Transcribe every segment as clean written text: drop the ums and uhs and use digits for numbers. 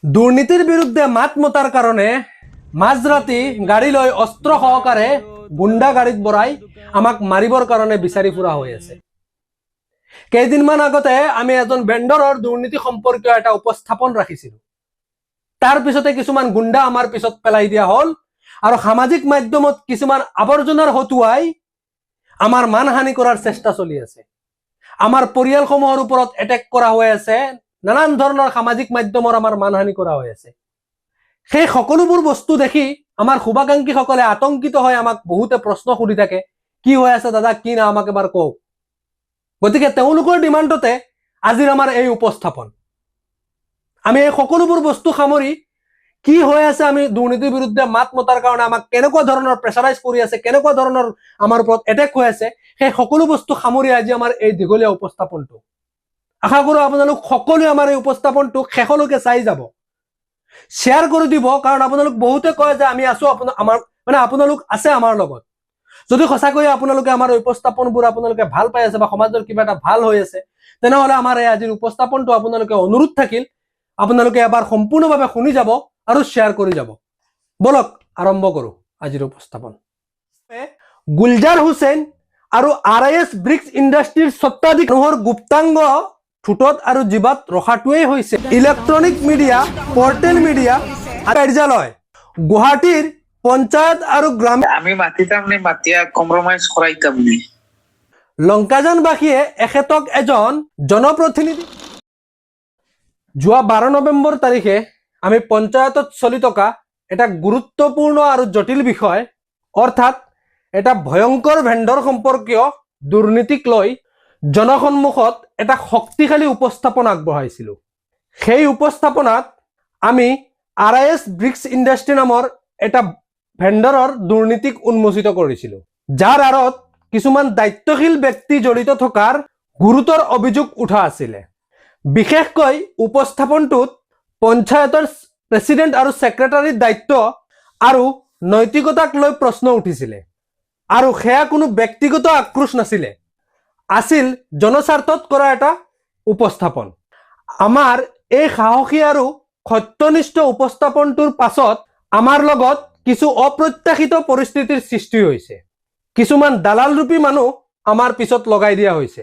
দুৰ্নীতিৰ বিৰুদ্ধে মাত মতাৰ কাৰণে মাঝৰাতি গাড়ি লৈ অস্ত্ৰ সহকাৰে গুন্ডা গাড়ীত বৰাই আমাক মাৰিবৰ কাৰণে বিচাৰি ফুৰা হৈ আছে। কেইদিনমান আগতে আমি এজন ভেন্ডৰৰ দুৰ্নীতি সম্পৰ্কীয় এটা উপস্থাপন ৰাখিছিলো। তাৰ পিছতে কিছুমান গুন্ডা আমাৰ পিছত পেলাই দিয়া হল আৰু সামাজিক মাধ্যমত কিছুমান আবৰ্জনাৰ হতুৱাই আমাৰ মানহানি কৰাৰ চেষ্টা চলি আছে। আমাৰ পৰিয়ালসমূহৰ ওপৰত এটেক কৰা হৈ আছে। নানান ধৰণৰ সামাজিক মাধ্যমৰ আমাৰ মানহানি কৰা হৈ আছে। সেই সকলোবোৰ বস্তু দেখি আমাৰ শুভাকাংক্ষীসকলে আতংকিত হৈ আমাক বহুতে প্ৰশ্ন সুধি থাকে, কি হৈ আছে দাদা, কি না আমাক এবাৰ কওক। গতিকে তেওঁলোকৰ ডিমাণ্ডতে আজিৰ আমাৰ এই উপস্থাপন। আমি এই সকলোবোৰ বস্তু সামৰি কি হৈ আছে, আমি দুৰ্নীতিৰ বিৰুদ্ধে মাত মতাৰ কাৰণে আমাক কেনেকুৱা ধৰণৰ প্ৰেছাৰাইজ কৰি আছে, কেনেকুৱা ধৰণৰ আমাৰ ওপৰত এটেক হৈ আছে, সেই সকলো বস্তু সামৰি আজি আমাৰ এই দীঘলীয়া উপস্থাপনটো। আশা কৰো আপোনালোক সকলোৱে আমাৰ এই উপস্থাপনটো শেষলৈকে চাই যাব, শ্বেয়াৰ কৰি দিব, কাৰণ আপোনালোক বহুতে কয় যে আমি আছো আমাৰ মানে আপোনালোক আছে আমাৰ লগত। যদি সঁচাকৈ আপোনালোকে আমাৰ উপস্থাপনবোৰ আপোনালোকে ভাল পাই আছে বা সমাজৰ কিবা এটা ভাল হৈ আছে, তেনেহলে আমাৰ এই আজিৰ উপস্থাপনটো আপোনালোকে অনুৰোধ থাকিল আপোনালোকে এবাৰ সম্পূৰ্ণভাৱে শুনি যাব আৰু শ্বেয়াৰ কৰি যাব। বলক আৰম্ভ কৰো আজিৰ উপস্থাপন। গুলজাৰ হুছেইন আৰু RIS ব্ৰিক্স ইণ্ডাষ্ট্ৰীৰ স্বত্বাধিকাৰীৰ গুপ্তাংগ ঠোঁটত আৰু জিভাত ৰখাটোৱেই হৈছে ইলেক্ট্ৰনিক মিডিয়া, পৰ্টেল মিডিয়া কাৰ্যালয় গুৱাহাটীৰ পঞ্চায়ত আৰু গ্ৰাম। আমি মাতিতাম নে মাতিয়া কম্প্ৰমাইজ কৰাইতাম নে? লংকাজানবাসীয়ে এখেতক এজন জনপ্ৰতিনিধি। যোৱা 12 নৱেম্বৰ তাৰিখে আমি পঞ্চায়তত চলি থকা এটা গুৰুত্বপূৰ্ণ আৰু জটিল বিষয়, অৰ্থাৎ এটা ভয়ংকৰ ভেণ্ডৰ সম্পৰ্কীয় দুৰ্নীতিক লৈ জনসন্মুখত এটা শক্তিশালী উপস্থাপন আগবঢ়াইছিলো। সেই উপস্থাপনাত আমি RIS ব্ৰিক্স ইণ্ডাষ্ট্ৰী নামৰ এটা ভেণ্ডৰৰ দুৰ্নীতিক উন্মোচিত কৰিছিলো, যাৰ আঁৰত কিছুমান দায়িত্বশীল ব্যক্তি জড়িত থকাৰ গুৰুতৰ অভিযোগ উঠা আছিলে। বিশেষকৈ উপস্থাপনটোত পঞ্চায়তৰ প্ৰেচিডেণ্ট আৰু ছেক্ৰেটাৰীৰ দায়িত্ব আৰু নৈতিকতাক লৈ প্ৰশ্ন উঠিছিলে, আৰু সেয়া কোনো ব্যক্তিগত আক্ৰোশ নাছিলে, আছিল জনস্বাৰ্থত কৰা এটা উপস্থাপন। আমাৰ এই সাহসী আৰু সত্যনিষ্ঠ উপস্থাপনটোৰ পাছত আমাৰ লগত কিছু অপ্ৰত্যাশিত পৰিস্থিতিৰ সৃষ্টি হৈছে। কিছুমান দালালৰূপী মানুহ আমাৰ পিছত লগাই দিয়া হৈছে।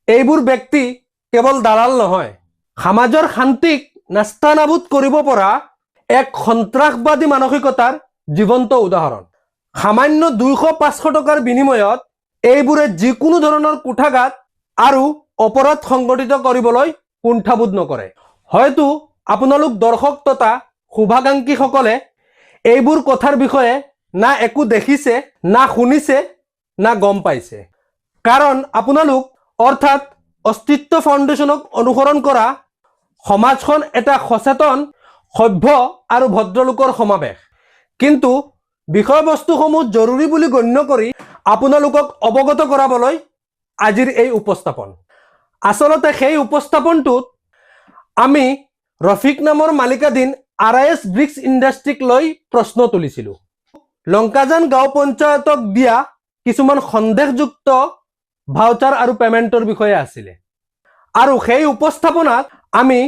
এইবোৰ ব্যক্তি কেৱল দালাল নহয়, সমাজৰ শান্তিক নাস্তানাবুদ কৰিব পৰা এক সন্ত্ৰাসবাদী মানসিকতাৰ জীৱন্ত উদাহৰণ। সামান্য 200-500 টকাৰ বিনিময়ত এইবোৰে যিকোনো ধৰণৰ কুঠাঘাত আৰু অপৰাধ সংগঠিত কৰিবলৈ কুণ্ঠাবোধ নকৰে। হয়তো আপোনালোক দৰ্শক তথা শুভাকাংক্ষীসকলে এইবোৰ কথাৰ বিষয়ে না একো দেখিছে, না শুনিছে, না গম পাইছে, কাৰণ আপোনালোক অৰ্থাৎ অস্তিত্ব ফাউণ্ডেশ্যনক অনুসৰণ কৰা সমাজখন এটা সচেতন, সভ্য আৰু ভদ্ৰলোকৰ সমাৱেশ। কিন্তু বিষয়বস্তুসমূহ জৰুৰী বুলি গণ্য কৰি আপোনালোকক অৱগত কৰাবলৈ আজিৰ এই উপস্থাপন। আচলতে সেই উপস্থাপনটোত আমি ৰফিক নামৰ মালিকাধীন RIS ব্ৰিক্স ইণ্ডাষ্ট্ৰীক লৈ প্ৰশ্ন তুলিছিলো। লংকাজান গাঁও পঞ্চায়তক দিয়া কিছুমান সন্দেহযুক্ত ভাউচাৰ আৰু পেমেণ্টৰ বিষয়ে আছিলে, আৰু সেই উপস্থাপনাত আমি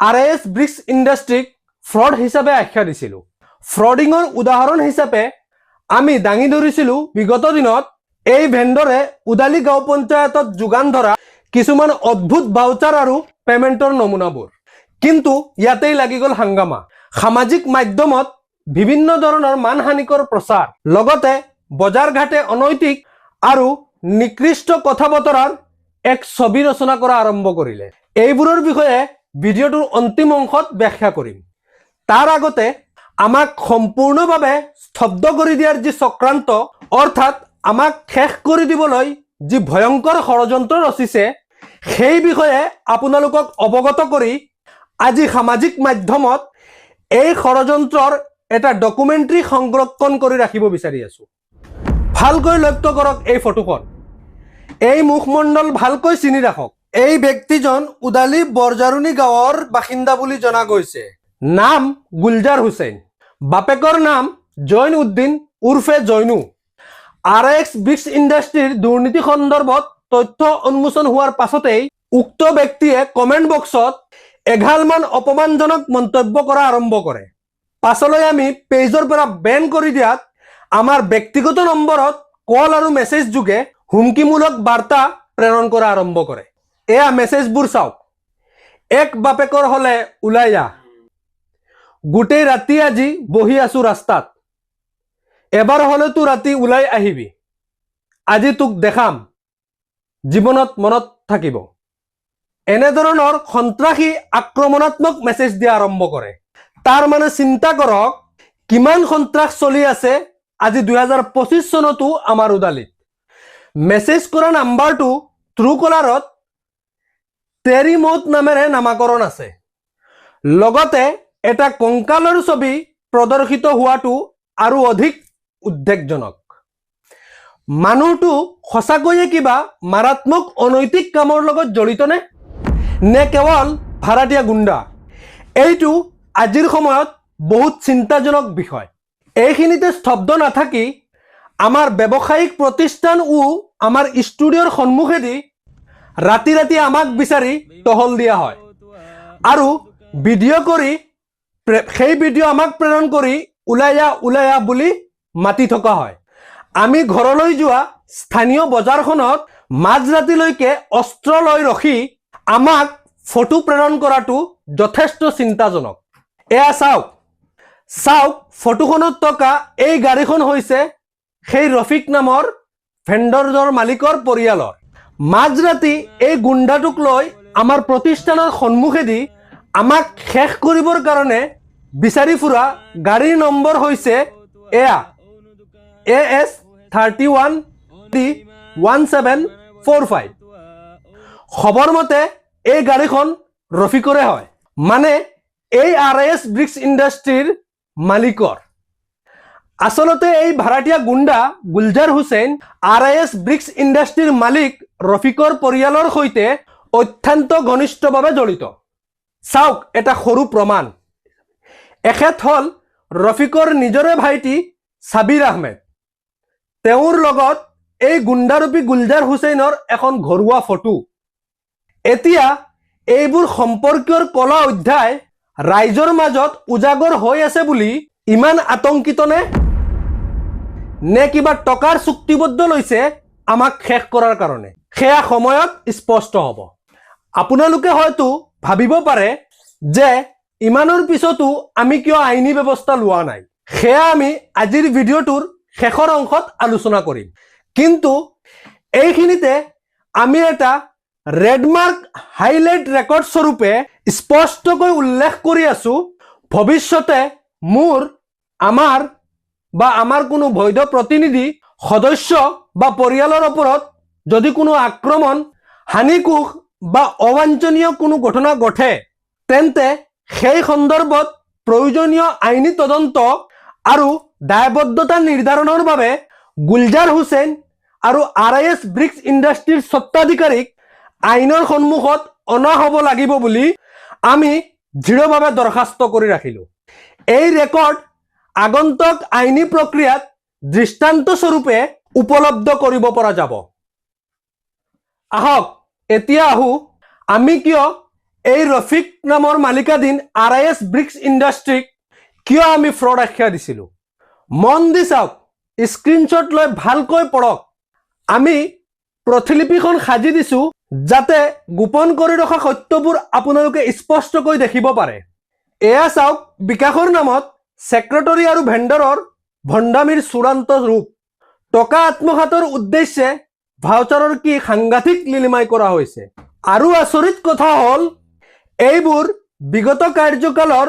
RIS ব্ৰিক্স ইণ্ডাষ্ট্ৰীক ফ্ৰড হিচাপে আখ্যা দিছিলো। ফ্ৰডিঙৰ উদাহৰণ হিচাপে আমি দাঙি ধৰিছিলো বিগত দিনত এই ভেণ্ডৰে উদালি গাঁও পঞ্চায়তত যোগান ধৰা কিছুমান অদ্ভুত ভাউচাৰ আৰু পেমেণ্টৰ নমুনাবোৰ। কিন্তু ইয়াতেই লাগি গ'ল হাংগামা। সামাজিক মাধ্যমত বিভিন্ন ধৰণৰ মানহানিকৰ প্ৰচাৰ, লগতে বজাৰ ঘাটে অনৈতিক আৰু নিকৃষ্ট কথা বতৰাৰ এক ছবি ৰচনা কৰা আৰম্ভ কৰিলে। এইবোৰৰ বিষয়ে ভিডিঅ'টোৰ অন্তিম অংশত ব্যাখ্যা কৰিম। তাৰ আগতে আমাক সম্পূৰ্ণভাৱে স্তব্ধ কৰি দিয়াৰ যি চক্ৰান্ত, অৰ্থাৎ আমাক শেষ কৰি দিবলৈ যি ভয়ংকৰ ষড়যন্ত্ৰ ৰচিছে, সেই বিষয়ে আপোনালোকক অৱগত কৰি আজি সামাজিক মাধ্যমত এই ষড়যন্ত্ৰৰ এটা ডকুমেণ্টাৰী সংৰক্ষণ কৰি ৰাখিব বিচাৰি আছো। ভালকৈ লক্ষ্য কৰক এই ফটোখন। এই মুখমণ্ডল ভালকৈ চিনি ৰাখক। এই ব্যক্তিজন উদালি বৰজাৰুনী গাঁৱৰ বাসিন্দা বুলি জনা গৈছে। নাম গুলজাৰ হুছেইন, বাপেকৰ নাম জৈন উদ্দিন উৰ্ফে জৈনু। RIS ব্ৰিক্স ইণ্ডাষ্ট্ৰীৰ দুৰ্নীতি সন্দৰ্ভত তথ্য উন্মোচন হোৱাৰ পাছতেই উক্ত ব্যক্তিয়ে কমেণ্ট বক্সত এঘালমান অপমানজনক মন্তব্য কৰা আৰম্ভ কৰে। পাছলৈ আমি পেজৰ পৰা বেন কৰি দিয়াত আমাৰ ব্যক্তিগত নম্বৰত কল আৰু মেছেজ যোগে হুমকিমূলক বাৰ্তা প্ৰেৰণ কৰা আৰম্ভ কৰে। এয়া মেছেজবোৰ চাওক। এক বাপেকৰ হলে ওলাই যা, গোটেই ৰাতি আজি বহি আছো ৰাস্তাত, এবাৰ হলেতো ৰাতি ওলাই আহিবি, আজি তোক দেখাম, জীৱনত মনত থাকিব। এনেধৰণৰ সন্ত্ৰাসী আক্ৰমণাত্মক মেছেজ দিয়া আৰম্ভ কৰে। তাৰ মানে চিন্তা কৰক কিমান সন্ত্ৰাস চলি আছে আজি 2025 চনতো আমাৰ ওদালিত। মেছেজ কৰা নাম্বাৰটো ট্ৰু কলাৰত তেৰি মৌত নামেৰে নামাকৰণ আছে। লগতে এটা কংকালৰ ছবি প্ৰদৰ্শিত হোৱাটো আৰু অধিক উদ্বেগজনক। মানুহটো সঁচাকৈয়ে কিবা মাৰাত্মক অনৈতিক কামৰ লগত জড়িত নে কেৱল ভাড়াতীয়া গুণ্ডা? এইটো আজিৰ সময়ত বহুত চিন্তাজনক বিষয়। এইখিনিতে স্তব্ধ নাথাকি আমাৰ ব্যৱসায়িক প্ৰতিষ্ঠান আমাৰ ষ্টুডিঅ'ৰ সন্মুখেদি ৰাতি ৰাতি আমাক বিচাৰি টহল দিয়া হয় আৰু ভিডিঅ' কৰি সেই ভিডিঅ' আমাক প্ৰেৰণ কৰি ওলাই যা বুলি মাতি থকা হয়। আমি ঘৰলৈ যোৱা স্থানীয় বজাৰখনত মাজৰাতিলৈকে অস্ত্ৰ লৈ ৰখি আমাক ফটো প্ৰেৰণ কৰাটো যথেষ্ট চিন্তাজনক। এয়া চাওক ফটোখনত থকা এই গাড়ীখন হৈছে সেই ৰফিক নামৰ ভেণ্ডৰজৰ মালিকৰ পৰিয়ালৰ। মাজৰাতি এই গুণ্ডাটোক লৈ আমাৰ প্ৰতিষ্ঠানৰ সন্মুখেদি আমাক শেষ কৰিবৰ কাৰণে বিচাৰি ফুৰা গাড়ীৰ নম্বৰ হৈছে এয়া AS31D1745। খবৰ মতে এই গাড়ীখন ৰফিকৰে হয়, মানে এই RIS ব্ৰিক্স ইণ্ডাষ্ট্ৰীৰ মালিকৰ। আচলতে এই ভাড়াতীয়া গুণ্ডা গুলজাৰ হুছেইন RIS ব্ৰিক্স ইণ্ডাষ্ট্ৰীৰ মালিক ৰফিকৰ পৰিয়ালৰ সৈতে অত্যন্ত ঘনিষ্ঠভাৱে জড়িত। চাওক এটা সৰু প্ৰমাণ। এখেত হ'ল ৰফিকৰ নিজৰে ভাইটি ছাবিৰ আহমেদ। তেওঁৰ লগত এই গুণ্ডাৰূপী গুলজাৰ হুছেইনৰ এখন ঘৰুৱা ফটো। এতিয়া এইবোৰ সম্পৰ্কীয়ৰ কলা অধ্যায় ৰাইজৰ মাজত উজাগৰ হৈ আছে বুলি ইমান আতংকিত নে কিবা টকাৰ চুক্তিবদ্ধ লৈছে আমাক শেষ কৰাৰ কাৰণে? সেয়া সময়ত স্পষ্ট হ'ব। আপোনালোকে হয়তো ভাবিব পাৰে যে ইমানৰ পিছতো আমি কিয় আইনী ব্যৱস্থা লোৱা নাই। সেয়া আমি আজিৰ ভিডিঅ'টোৰ শেষৰ অংশত আলোচনা কৰিম। কিন্তু এইখিনিতে আমি এটা ৰেডমাৰ্ক হাইলাইট ৰেকৰ্ড স্বৰূপে স্পষ্টকৈ উল্লেখ কৰি আছো, ভৱিষ্যতে আমাৰ কোনো বৈধ প্ৰতিনিধি সদস্য বা পৰিয়ালৰ ওপৰত যদি কোনো আক্ৰমণ, হানিকোষ বা অবাঞ্ছনীয় কোনো ঘটনা ঘটে, তেন্তে সেই সন্দৰ্ভত প্ৰয়োজনীয় আইনী তদন্ত আৰু দায়বদ্ধতা নিৰ্ধাৰণৰ বাবে গুলজাৰ হুছেইন আৰু RIS ব্ৰিক্স ইণ্ডাষ্ট্ৰীৰ স্বত্বাধিকাৰীক আইনৰ সন্মুখত অনা হ'ব লাগিব বুলি আমি দৃঢ়ভাৱে দৰখাস্ত কৰি ৰাখিলোঁ। এই ৰেকৰ্ড আগন্তুক আইনী প্ৰক্ৰিয়াত দৃষ্টান্ত স্বৰূপে উপলব্ধ কৰিব পৰা যাব। আহক এতিয়া আমি কিয় এই ৰফিক নামৰ মালিকাধীন RIS ব্ৰিক্স ইণ্ডাষ্ট্ৰীক কিয় আমি ফ্ৰড আখ্যা দিছিলোঁ। মন দি চাওক, স্ক্ৰীনশ্বট লৈ ভালকৈ পঢ়ক। আমি প্ৰতিলিপিখন সাজি দিছোঁ যাতে গোপন কৰি ৰখা সত্যবোৰ আপোনালোকে স্পষ্টকৈ দেখিব পাৰে। এয়া চাওক বিকাশৰ নামত ছেক্ৰেটৰী আৰু ভেণ্ডৰৰ ভণ্ডামিৰ চূড়ান্ত ৰূপ। টকা আত্মসাতৰ উদ্দেশ্যে ভাউচাৰৰ কি সাংঘাতিক লিলিমাই কৰা হৈছে। আৰু আচৰিত কথা হ'ল এইবোৰ বিগত কাৰ্যকালৰ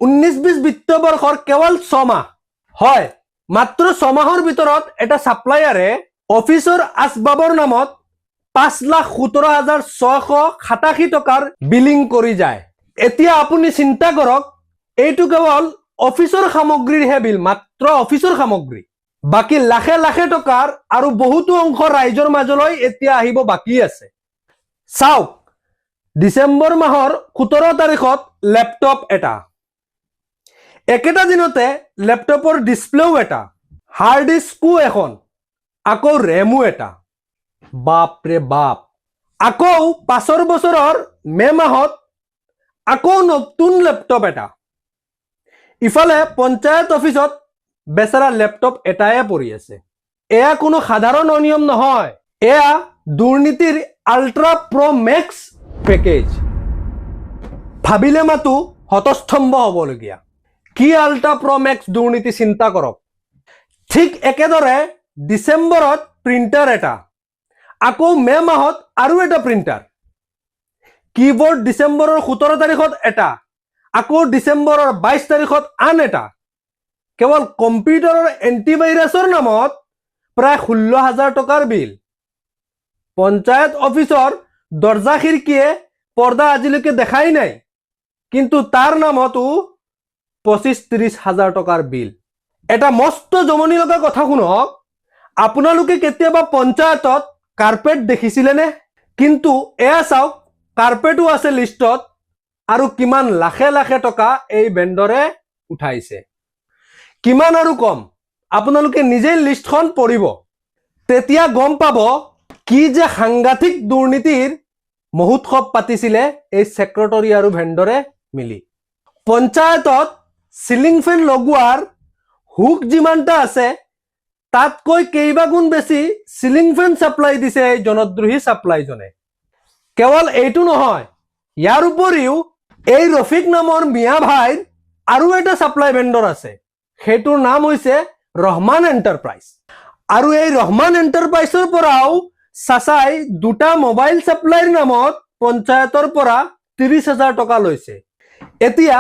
19-20 বিত্তবৰ্ষৰ কেৱল 6 মাহ। হয়, মাত্ৰ 6 মাহৰ ভিতৰত এটা ছাপ্লায়াৰে অফিচৰ আচবাবৰ নামত 5,17,687 টকাৰ বিলিং কৰি যায়। এতিয়া আপুনি চিন্তা কৰক, এইটো কেৱল অফিচৰ সামগ্ৰীৰহে বিল, মাত্ৰ অফিচৰ সামগ্ৰী। বাকী লাখে লাখে টকাৰ আৰু বহুতো অংশ ৰাইজৰ মাজলৈ এতিয়া আহিব বাকী আছে। চাওক, ডিচেম্বৰ মাহৰ 17 তাৰিখত লেপটপ এটা, একেটা দিনতে লেপটপৰ ডিছপ্লেও এটা, হাৰ্ড ডিস্কো এখন, আকৌ ৰেমো এটা। বাপৰে বাপ। আকৌ 5 বছৰৰ মে' মাহত আকৌ নতুন লেপটপ এটা। ইফালে পঞ্চায়ত অফিচত বেচাৰা লেপটপ এটাই পৰি আছে। এয়া কোনো সাধাৰণ অনিয়ম নহয়, এয়া দুৰ্নীতিৰ আল্ট্ৰা প্ৰ' মেক্স পেকেজ। ভাবিলে মাতো হতস্তম্ভ হ'বলগীয়া। কি আল্ট্ৰা প্ৰ' মেক্স দুৰ্নীতি চিন্তা কৰক। ঠিক একেদৰে ডিচেম্বৰত প্ৰিণ্টাৰ এটা, আকৌ মে মাহত আৰু এটা প্ৰিণ্টাৰ। কিবৰ্ড ডিচেম্বৰৰ 17 তাৰিখত এটা, আকৌ ডিচেম্বৰৰ 22 তাৰিখত আন এটা। কেৱল কম্পিউটাৰৰ এণ্টিভাইৰাছৰ নামত প্ৰায় 16,000 টকাৰ বিল। পঞ্চায়ত অফিচৰ দৰ্জা খিৰিকীয়ে পৰ্দা আজিলৈকে দেখাই নাই, কিন্তু তাৰ নামতো 25-30 হাজাৰ টকাৰ বিল। এটা মস্ত জমনি লগা কথা শুনক, আপোনালোকে কেতিয়াবা পঞ্চায়তত কাৰ্পেট দেখিছিলেনে? কিন্তু এয়া চাওক, কাৰ্পেটো আছে লিষ্টত, আৰু কিমান লাখে লাখে টকা এই ভেণ্ডৰে উঠাইছে। কিমান আৰু কম, আপোনালোকে নিজেই লিষ্টখন পঢ়িব, তেতিয়া গম পাব কি যে সাংঘাতিক দুৰ্নীতিৰ মহোৎসৱ পাতিছিলে এই ছেক্ৰেটৰী আৰু ভেণ্ডৰে মিলি। পঞ্চায়তত চিলিং ফেন লগোৱাৰ হুক যিমানটা আছে, তাতকৈ কেইবাগুণ বেছি চিলিং ফেন ছাপ্লাই দিছে এই জনদ্ৰোহী ছাপ্লাইজনে। কেৱল এইটো নহয়, ইয়াৰ উপৰিও এই ৰফিক নামৰ মিয়া ভাইৰ আৰু এটা ছাপ্লাই ভেণ্ডৰ আছে, সেইটোৰ নাম হৈছে ৰহমান এণ্টাৰপ্ৰাইজ। আৰু এই ৰহমান এণ্টাৰপ্ৰাইজৰ পৰাও চাচাই দুটা মোবাইল ছাপ্লাইৰ নামত পঞ্চায়তৰ পৰা 30,000 টকা লৈছে। এতিয়া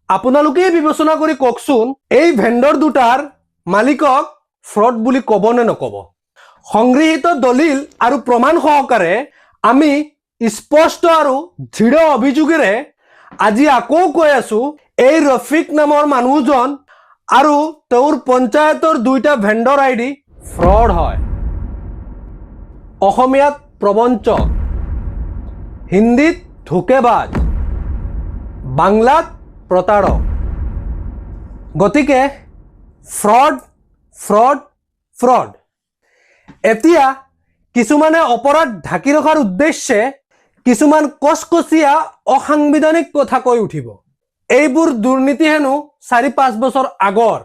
আপোনালোকেই বিবেচনা কৰি কওকচোন, এই ভেণ্ডৰ দুটাৰ মালিকক ফ্ৰড বুলি ক'ব নে নক'ব? সংগৃহীত দলিল আৰু প্ৰমাণ সহকাৰে আমি স্পষ্ট আৰু দৃঢ় অভিযোগেৰে আজি আকৌ কৈ আছো, এই ৰফিক নামৰ মানুহজন আৰু তেওঁৰ পঞ্চায়তৰ দুইটা ভেণ্ডৰ আইডি ফ্ৰড হয়। অসমীয়াত প্ৰবঞ্চক, হিন্দীত ধোকেবাজ, বাংলাত প্ৰতাৰক। গতিকে ফ্ৰড ফ্ৰড ফ্ৰড। এতিয়া কিছুমানে অপৰাধ ঢাকি ৰখাৰ উদ্দেশ্যে কিছুমান কচকচীয়া অসাংবিধানিক কথা কৈ উঠিব। এইবোৰ দুৰ্নীতি হেনো 4-5 বছৰ আগৰ।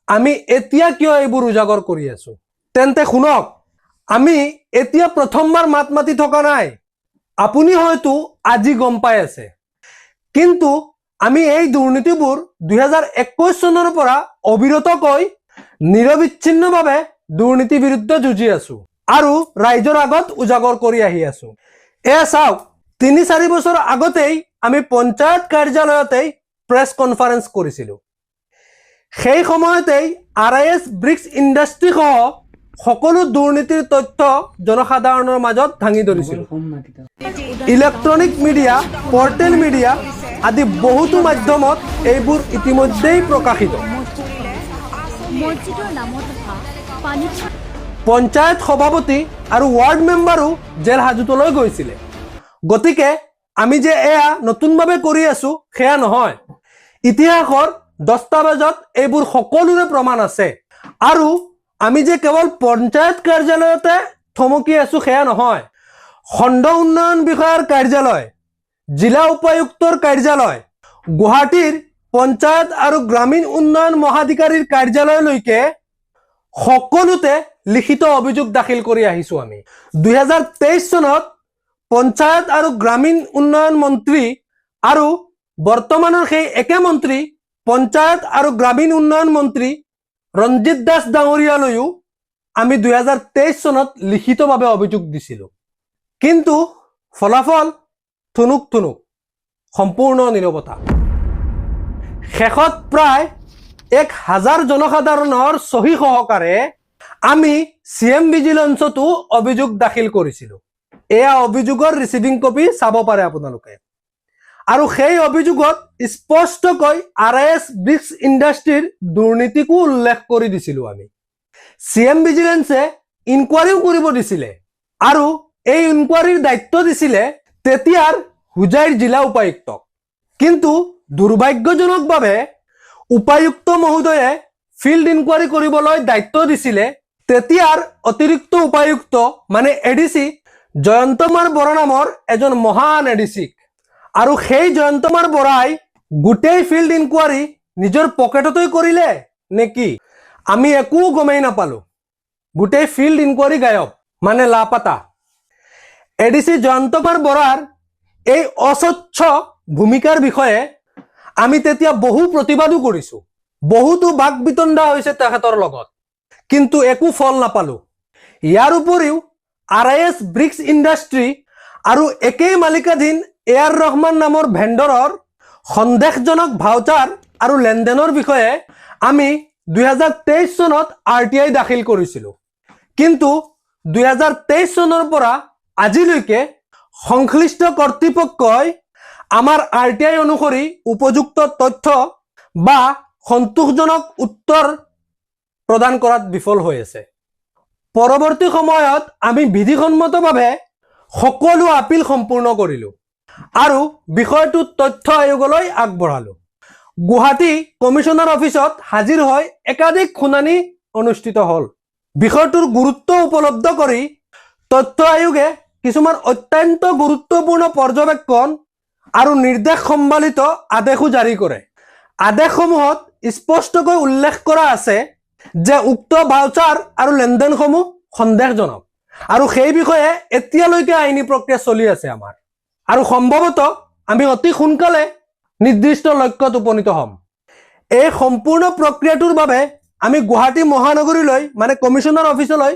আমি এতিয়া কিয় এইবোৰ উজাগৰ কৰি আছো? তেন্তে শুনক, আমি এতিয়া প্ৰথমবাৰ মাত মাতি থকা নাই। আপুনি হয়তো আজি গম পাই আছে, কিন্তু আমি এই দুৰ্নীতিবোৰ 2021 চনৰ পৰা অবিৰতকৈ নিৰবিচ্ছিন্নভাৱে দুৰ্নীতি বিৰুদ্ধে যুঁজি আছো আৰু ৰাইজৰ আগত উজাগৰ কৰি আহি আছো। এয়া চাওক, 3-4 বছৰ আগতেই আমি পঞ্চায়ত কাৰ্যালয়তেই প্ৰেছ কনফাৰেন্স কৰিছিলো। সেই সময়তেই RIS ব্ৰিক্স ইণ্ডাষ্ট্ৰী সহ সকলো দুৰ্নীতিৰ তথ্য জনসাধাৰণৰ মাজত দাঙি ধৰিছিল। ইলেক্ট্ৰনিক মিডিয়া, পৰ্টেল মিডিয়া আদি বহুতো মাধ্যমত এইবোৰ ইতিমধ্যেই প্ৰকাশিত। পঞ্চায়ত সভাপতি আৰু ৱাৰ্ড মেম্বাৰো জেল হাজতলৈ গৈছিলে। গতিকে আমি যে এয়া নতুনভাৱে কৰি আছো সেয়া নহয়। ইতিহাসৰ দস্তাবেজত এইবোৰ সকলোৰে প্ৰমাণ আছে। আৰু আমি যে কেৱল পঞ্চায়ত কাৰ্যালয়তে থমকি আছো সেয়া নহয়। খণ্ড উন্নয়ন বিষয়াৰ কাৰ্যালয়, জিলা উপায়ুক্তৰ কাৰ্যালয়, গুৱাহাটীৰ পঞ্চায়ত আৰু গ্ৰামীণ উন্নয়ন মহাধিকাৰীৰ কাৰ্যালয়লৈকে সকলোতে লিখিত অভিযোগ দাখিল কৰি আহিছো আমি। 2023 চনত পঞ্চায়ত আৰু গ্ৰামীণ উন্নয়ন মন্ত্ৰী আৰু বৰ্তমানৰ সেই একে মন্ত্ৰী পঞ্চায়ত আৰু গ্ৰামীণ উন্নয়ন মন্ত্ৰী ৰঞ্জিত দাস ডাঙৰীয়ালৈও আমি 2023 চনত লিখিতভাৱে অভিযোগ দিছিলো। কিন্তু ফলাফল থুনুক থুনুক, সম্পূৰ্ণ নীৰৱতা। শেষত প্ৰায় 1000 জনসাধাৰণৰ চহী সহকাৰে আমি CM ভিজিলেন্সতো অভিযোগ দাখিল কৰিছিলো। এয়া অভিযোগৰ ৰিচিভিং কপি চাব পাৰে আপোনালোকে। আৰু সেই অভিযোগত স্পষ্টকৈ RIS ব্ৰিক্স ইণ্ডাষ্ট্ৰীৰ দুৰ্নীতিকো উল্লেখ কৰি দিছিলো আমি। CM ভিজিলেন্সে ইনকুৱাৰীও কৰিব দিছিলে আৰু এই ইনকুৱাৰীৰ দায়িত্ব দিছিলে তেতিয়াৰ হুজাইৰ জিলা উপায়ুক্তক। কিন্তু দুৰ্ভাগ্যজনকভাৱে উপায়ুক্ত মহোদয়ে ফিল্ড ইনকুৱাৰী কৰিবলৈ দায়িত্ব দিছিলে তেতিয়াৰ অতিৰিক্ত উপায়ুক্ত মানে ADC জয়ন্তমাৰ বৰা নামৰ এজন মহান ADCক। আৰু সেই জয়ন্তমাৰ বৰাই গোটেই ফিল্ড ইনকুৱাৰী নিজৰ পকেটতেই কৰিলে নেকি আমি একো গমেই নাপালো গোটেই ফিল্ড ইনকুৱাৰী গায়ব মানে লাপাতা এডিসি জয়ন্তমাৰ বৰাৰ এই অস্বচ্ছ ভূমিকাৰ বিষয়ে আমি তেতিয়া বহু প্ৰতিবাদো কৰিছো বহুতো বাক বিতণ্ডা হৈছে তেখেতৰ লগত কিন্তু একো ফল নাপালো ইয়াৰ উপৰিও RIS ব্ৰিক্স ইণ্ডাষ্ট্ৰী আৰু একেই মালিকাধীন এআৰ ৰহমান নামৰ ভেণ্ডৰৰ সন্দেহজনক ভাউচাৰ আৰু লেনদেনৰ বিষয়ে আমি 2023 চনত RTI দাখিল কৰিছিলো কিন্তু 2023 চনৰ পৰা আজিলৈকে সংশ্লিষ্ট কৰ্তৃপক্ষই আমাৰ RTI অনুসৰি উপযুক্ত তথ্য বা সন্তোষজনক উত্তৰ প্ৰদান কৰাত বিফল হৈ আছে পৰৱৰ্তী সময়ত আমি বিধিসন্মতভাৱে সকলো আপিল সম্পূৰ্ণ কৰিলো আৰু বিষয়টো তথ্য আয়োগলৈ আগবঢ়ালো গুৱাহাটী কমিশনাৰ অফিচত হাজিৰ হৈ একাধিক শুনানি অনুষ্ঠিত হ'ল বিষয়টোৰ গুৰুত্ব উপলব্ধ কৰি তথ্য আয়োগে কিছুমান অত্যন্ত গুৰুত্বপূৰ্ণ পৰ্যবেক্ষণ আৰু নিৰ্দেশ সম্বলিত আদেশো জাৰি কৰে আদেশসমূহত স্পষ্টকৈ উল্লেখ কৰা আছে যে উক্ত ভাউচাৰ আৰু লেনদেনসমূহ সন্দেহজনক আৰু সেই বিষয়ে এতিয়ালৈকে আইনী প্ৰক্ৰিয়া চলি আছে আমাৰ আৰু সম্ভৱতঃ আমি অতি সোনকালে নিৰ্দিষ্ট লক্ষ্যত উপনীত হ'ম এই সম্পূৰ্ণ প্ৰক্ৰিয়াটোৰ বাবে আমি গুৱাহাটী মহানগৰীলৈ মানে কমিশনাৰ অফিচলৈ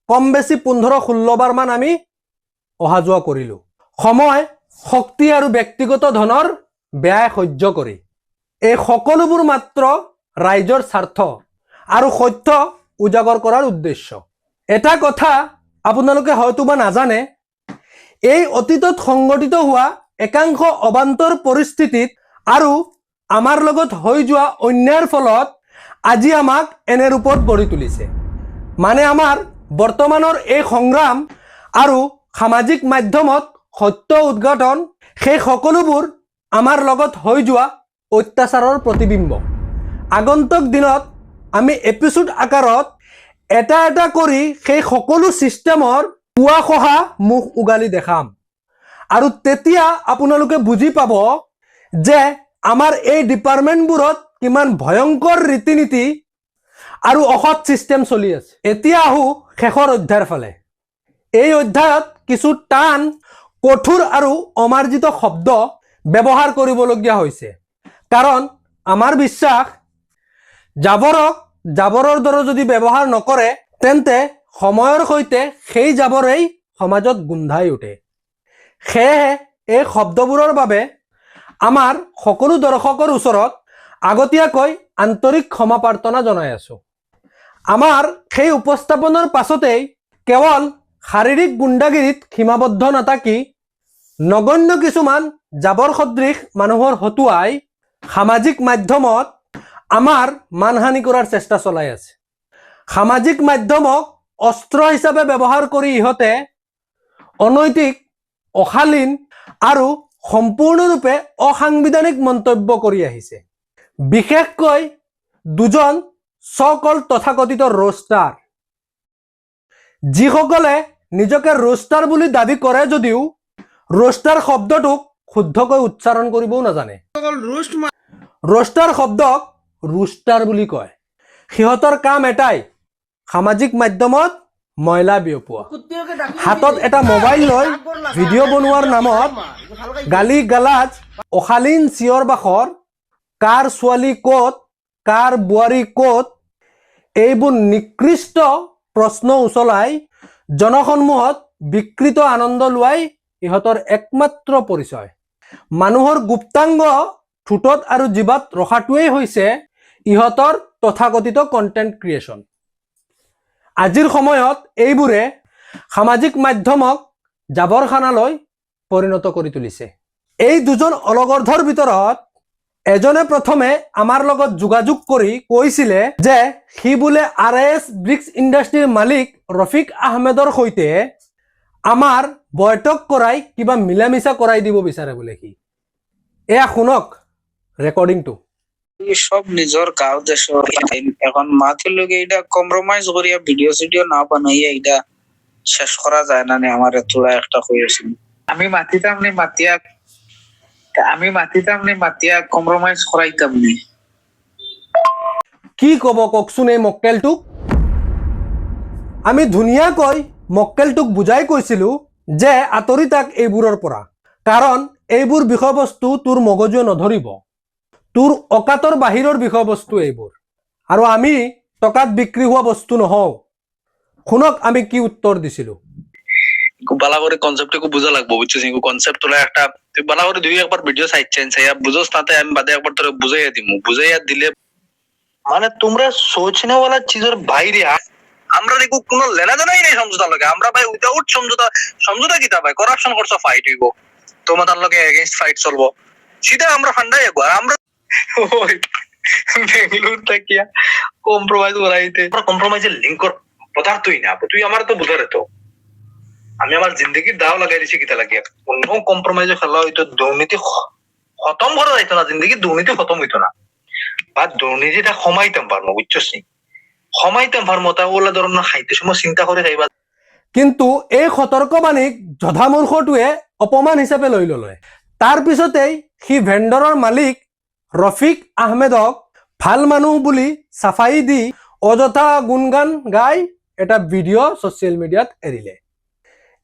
কম বেছি 15-16 বাৰ মান আমি অহা যোৱা কৰিলো সময় শক্তি আৰু ব্যক্তিগত ধনৰ ব্যয় সহ্য কৰি এই সকলোবোৰ মাত্ৰ ৰাইজৰ স্বাৰ্থ আৰু সত্য উজাগৰ কৰাৰ উদ্দেশ্য এটা কথা আপোনালোকে হয়তোবা নাজানে এই অতীতত সংঘটিত হোৱা একাংশ অবান্তৰ পৰিস্থিতিত আৰু আমাৰ লগত হৈ যোৱা অন্যায়ৰ ফলত আজি আমাক এনে ৰূপত গঢ়ি তুলিছে মানে আমাৰ বৰ্তমানৰ এই সংগ্ৰাম আৰু সামাজিক মাধ্যমত সত্য উদ্ঘাটন সেই সকলোবোৰ আমাৰ লগত হৈ যোৱা অত্যাচাৰৰ প্ৰতিবিম্ব আগন্তুক দিনত আমি এপিসোড আকাৰত এটা এটা কৰি সেই সকলো সিস্টেমৰ পুৱা খহা মুখ উগালি দেখাম আৰু তেতিয়া আপোনালোকে বুজি পাব যে আমাৰ এই ডিপাৰ্টমেণ্টবোৰত কিমান ভয়ংকৰ ৰীতি-নীতি আৰু অসৎ সিস্টেম চলি আছে এতিয়া আহো শেষৰ অধ্যায়ৰ ফালে এই অধ্যায়ত কিছু টান কঠোৰ আৰু অমাৰ্জিত শব্দ ব্যৱহাৰ কৰিবলগীয়া হৈছে কাৰণ আমাৰ বিশ্বাস জাবৰক জাবৰৰ দৰে যদি ব্যৱহাৰ নকৰে তেন্তে সময়ৰ সৈতে সেই জাবৰেই সমাজত গোন্ধাই উঠে সেয়ে এই শব্দবোৰৰ বাবে আমাৰ সকলো দৰ্শকৰ ওচৰত আগতীয়াকৈ আন্তৰিক ক্ষমা প্ৰাৰ্থনা জনাই আছো আমাৰ সেই উপস্থাপনৰ পাছতেই কেৱল শাৰীৰিক গুণ্ডাগিৰিত সীমাবদ্ধ নাথাকি নগণ্য কিছুমান জাবৰ সদৃশ মানুহৰ হতুৱাই সামাজিক মাধ্যমত আমাৰ মানহানি কৰাৰ চেষ্টা চলাই আছে সামাজিক মাধ্যমক অস্ত্ৰ হিচাপে ব্যৱহাৰ কৰি ইহঁতে অনৈতিক অশালীন আৰু সম্পূৰ্ণৰূপে অসাংবিধানিক মন্তব্য কৰি আহিছে বিশেষকৈ দুজন সকল তথাকথিত ৰোষ্টাৰ যিসকলে নিজকে ৰোষ্টাৰ বুলি দাবী কৰে যদিও ৰোষ্টাৰ শব্দটোক শুদ্ধকৈ উচ্চাৰণ কৰিবও নাজানে ৰোষ্টাৰ শব্দক ৰুষ্টাৰ বুলি কয় সিহঁতৰ কাম এটাই সামাজিক মাধ্যমত ময়লা বিয়পোৱা হাতত এটা মোবাইল লৈ ভিডিঅ' বনোৱাৰ নামত গালি গালাজ অশালীন চিঞৰ বাখৰ কাৰ ছোৱালী ক'ত কাৰ বোৱাৰী ক'ত এইবোৰ নিকৃষ্ট প্ৰশ্ন উচলাই জনসন্মুখত বিকৃত আনন্দ লোৱাই ইহঁতৰ একমাত্ৰ পৰিচয় মানুহৰ গুপ্তাংগ ঠোঁটত আৰু জিভাত ৰখাটোৱেই হৈছে ইহঁতৰ তথাকথিত কণ্টেণ্ট ক্ৰিয়েশ্যন আজিৰ সময়ত এইবোৰে সামাজিক মাধ্যমক জাবৰখানালৈ পৰিণত কৰি তুলিছে এই দুজন অলগৰ্ধৰ ভিতৰত এজনে প্ৰথমে আমাৰ লগত যোগাযোগ কৰি কৈছিলে যে সি বোলে RIS ব্ৰিক্স ইণ্ডাষ্ট্ৰীৰ মালিক ৰফিক আহমেদৰ সৈতে আমাৰ বৈঠক কৰাই কিবা মিলামিছা কৰাই দিব বিচাৰে বোলে সি এয়া শুনক ৰেকৰ্ডিংটো সব নিজের গাঁও দেশের এখন মাকে লোকে এটা কম্প্রোমাইজ করিয়া ভিডিও সিডিও না বানাইয়া এটা শেষ করা যায় না আমার তোলা একটা হয়েছিল আমি মাতিতাম নি মাতিয়া আমি মাতিতাম নি, মাতিয়া কম্প্রোমাইজ করাইতাম নি। কি ক'ব কওকচোন এই মক্কেলটোক? আমি ধুনীয়াকৈ মক্কেলটোক বুজাই কৈছিলো যে আঁতৰি তাক এইবোৰৰ পৰা, কাৰণ এইবোৰ বিষয়বস্তু তোৰ মগজুৱে নধৰিব। তোৰ অকাতৰ বাহিৰৰ বিষয়বস্তু এইবোৰ, আৰু আমি টকাত বিক্ৰী হোৱা বস্তু নহওঁ। শুনক আমি কি উত্তৰ দিছিলো। বালা করে কনসেপ্ট को বুঝা লাগবো, বুঝছিস? ইনকো কনসেপ্ট তোলা একটা তুই বালা করে দুই একবার ভিডিও চাইছেন, চাইয়া বুঝোস তাতে আমি বাদে একবার তোরে বুঝাইয়া দিমু, বুঝাইয়া দিলে মানে তোমরা সোচনে वाला चीजের বাইরে আমরা দেখো কোনো লেনা দেনাই নেই সমঝোতা লগে। আমরা ভাই উইদাউট সমঝোতা, সমঝোতা কিতা ভাই? করাপশন করছো, ফাইট হইব, তোমাদের লগে এগেইনস্ট ফাইট চলবো, সেটা আমরা ফান্ডাই একবার আমরা ওই বেঙ্গলুর থেকে কম্প্রোমাইজ করাইতে, আমরা কম্প্রোমাইজের লিঙ্ক কর পদার্থই না। তুই আমার তো বুঝারে তো আমি আমার জিন্দগির দাও লাগাই দিছি কিতা লাগিয়া। কোনো কম্প্রোমাইজে খেলা হইতো, দুর্নীতি খতম করা যাইতো না, জিন্দগির দুর্নীতি খতম হইতো না, বা দুর্নীতিটা কমাইতাম পারবো, বুঝছস? কমাইতাম পারবো, তা ওলা ধরনের খাইতে সময় চিন্তা করে খাইবা। কিন্তু এই সতৰ্কবাণীক জধামূৰ্খটোৱে অপমান হিচাপে লৈ ল'লে। তাৰ পিছতেই সি ভেণ্ডৰৰ মালিক ৰফিক আহমেদক ভাল মানুহ বুলি চাফাই দি অযথা গুণগান গাই এটা ভিডিঅ' ছ'চিয়েল মিডিয়াত এৰিলে।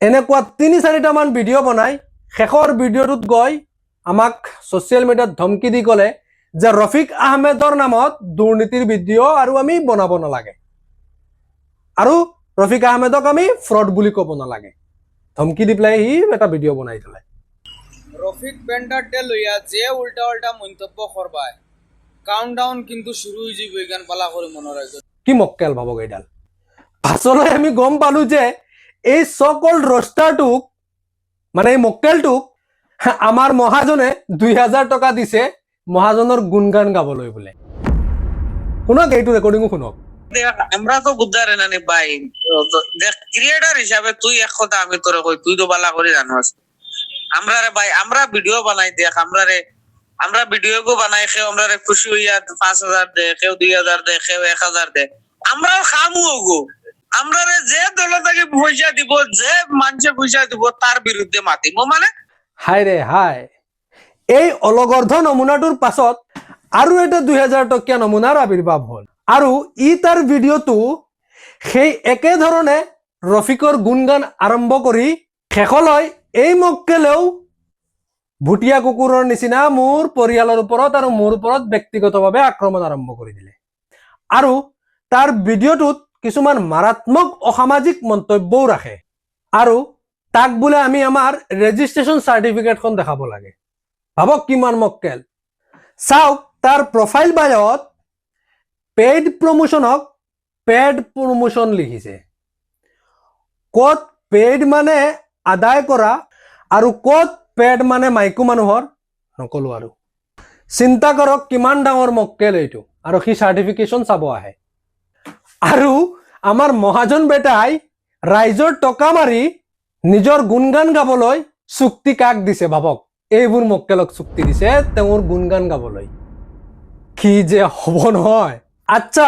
এনেকুৱা ৩-৪টামান ভিডিঅ' বনাই শেষৰ ভিডিঅ'টোত গৈ আমাক ছ'চিয়েল মিডিয়াত ধমকি দি ক'লে যে ৰফিক আহমেদৰ নামত দুৰ্নীতিৰ ভিডিঅ' আৰু আমি বনাব নালাগে, আৰু ৰফিক আহমেদক আমি ফ্ৰড বুলি ক'ব নালাগে। ধমকি দি পেলাই সি এটা ভিডিঅ' বনাই দিলে। রফিক বেন্ডারটে লইয়া যে উল্টা উল্টা মন্তব্য করবায় কাউন্টডাউন কিন্তু শুরু হয়ে যাবে, গান পালা করে মনে রাখবে। কি মক্কেল ভাবক এইডাল। পাছলৈ আমি গম পালো যে এই সকল ৰষ্টাৰটোক, মানে এই মক্কেলটোক আমাৰ মহাজনে ২,০০০ টকা দিছে মহাজনৰ গুণগান গাবলৈ বোলে। শুনক, এইটো ৰেকৰ্ডিঙো শুনক। আমরা তো বুঝারে না নি ভাই, দেখ ক্রিয়েটর হিসাবে তুই এক কথা আমি তোরে কই, তুই তো বালা করে জানোস। আমরা রে ভাই, আমরা ভিডিও বানাই দেখ, আমরা ভিডিও গো বানাই, কেউ আমরা রে খুশি হইয়া ৫,০০০ দে, কেউ ২,০০০ দে, কেউ ১,০০০ দে। আমরা খামু গো, আমরা রে যে দলটাকে পয়সা দিব, যে মানুষে পয়সা দিব, তার বিরুদ্ধে মাতিব। মানে হাই ৰে হাই, এই অলগৰ্ধ নমুনাটোৰ পাছত আৰু এটা ২,০০০ টকীয়া নমুনাৰ আৱিৰ্ভাৱ হ'ল, আৰু ই তাৰ ভিডিঅ'টো সেই একেধৰণে ৰফিকৰ গুণগান আৰম্ভ কৰি শেষলৈ এই মক্কেলেও ভুটীয়া কুকুৰৰ নিচিনা মোৰ পৰিয়ালৰ ওপৰত আৰু মোৰ ওপৰত ব্যক্তিগতভাৱে আক্ৰমণ আৰম্ভ কৰি দিলে। আৰু তাৰ ভিডিঅ'টোত কিছুমান মাৰাত্মক অসামাজিক মন্তব্যও ৰাখে, আৰু তাক বোলে আমি আমাৰ ৰেজিষ্ট্ৰেশ্যন চাৰ্টিফিকেটখন দেখাব লাগে। ভাবক কিমান মক্কেল। চাওক, তাৰ প্ৰফাইল বায়ত পেইড প্ৰমোশ্যনক পেড প্ৰমোশ্যন লিখিছে। ক'ত পেইড মানে আদায় কৰা আৰু ক'ত পেড মানে মাইকী মানুহৰ নকলো আৰু। চিন্তা কৰক কিমান ডাঙৰ মক্কেল এইটো, আৰু সি চাৰ্টিফিকেশ্যন চাব আহে। আৰু আমাৰ মহাজন বেটাই ৰাইজৰ টকা মাৰি নিজৰ গুণগান গাবলৈ চুক্তি কাক দিছে ভাবক। এইবোৰ মক্কেলক চুক্তি দিছে তেওঁৰ গুণগান গাবলৈ। কি যে হ'ব নহয়। আচ্ছা,